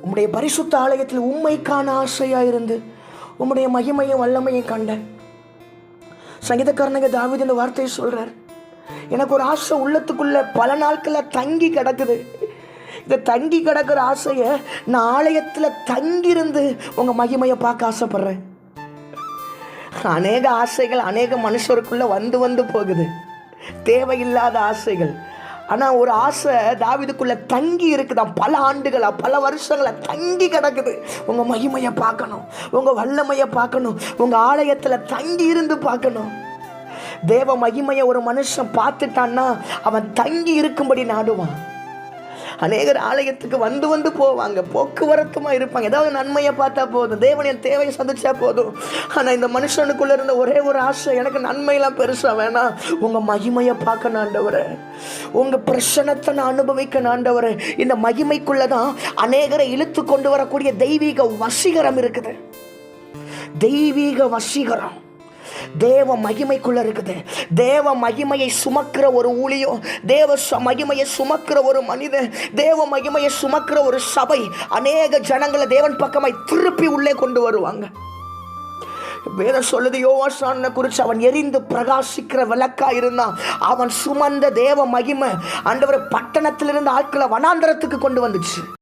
உம்முடைய பரிசுத்த ஆலயத்தில் உம்மை காண ஆசையாயிருந்து உம்முடைய மகிமையும் வல்லமையும் கண்டேன். சங்கீதக்காரனுக்கு தாவீது இந்த வார்த்தையை சொல்றார், எனக்கு ஒரு ஆசை உள்ளத்துக்குள்ள பல நாட்களில் தங்கி கிடக்குது. இந்த தங்கி கிடக்கிற ஆசையை நான் ஆலயத்தில் தங்கியிருந்து உங்கள் மகிமையை பார்க்க ஆசைப்படுறேன். அநேக ஆசைகள் அநேக மனுஷருக்குள்ள வந்து வந்து போகுது, தேவையில்லாத ஆசைகள். ஆனால் ஒரு ஆசை தாவீதுக்குள்ள தங்கி இருக்குதான், பல ஆண்டுகளா பல வருஷங்களா தங்கி கிடக்குது. உங்கள் மகிமையை பார்க்கணும், உங்கள் வல்லமையை பார்க்கணும், உங்கள் ஆலயத்தில் தங்கி இருந்து பார்க்கணும். தேவ மகிமையை ஒரு மனுஷன் பார்த்துட்டான்னா அவன் தங்கி இருக்கும்படி நாடுவான். அநேகர் ஆலயத்துக்கு வந்து வந்து போவாங்க, போக்குவரத்துமா இருப்பாங்க, ஏதாவது நன்மையை பார்த்தா போதும், தேவனின் தேவையை சந்திச்சா போதும். ஆனால் இந்த மனுஷனுக்குள்ள இருந்த ஒரே ஒரு ஆசை, எனக்கு நன்மையெல்லாம் பெருசாக வேணாம், உங்கள் மகிமையை பார்க்க ஆண்டவரே, உங்கள் பிரசன்னத்தை நான் அனுபவிக்க ஆண்டவரே. இந்த மகிமைக்குள்ளதான் அநேகரை இழுத்து கொண்டு வரக்கூடிய தெய்வீக வசீகரம் இருக்குது. தெய்வீக வசீகரம் தேவ மகிமைக்குள்ள இருக்குது. தேவ மகிமையை சுமக்கிற ஒரு ஊழியம், தேவ மகிமையை சுமக்கிற ஒரு மனிதன், தேவ மகிமையை சுமக்கிற ஒரு சபை அநேக ஜனங்களை தேவன் பக்கமாய் திருப்பி உள்ளே கொண்டு வருவாங்க. வேதம் சொல்லுது, யோவாசானை குறித்து, அவன் எரிந்து பிரகாசிக்கிற விளக்கா இருந்தான். அவன் சுமந்த தேவ மகிமை ஆண்டவர் பட்டணத்திலிருந்து ஆட்களை வனாந்தரத்துக்கு கொண்டு வந்துச்சு.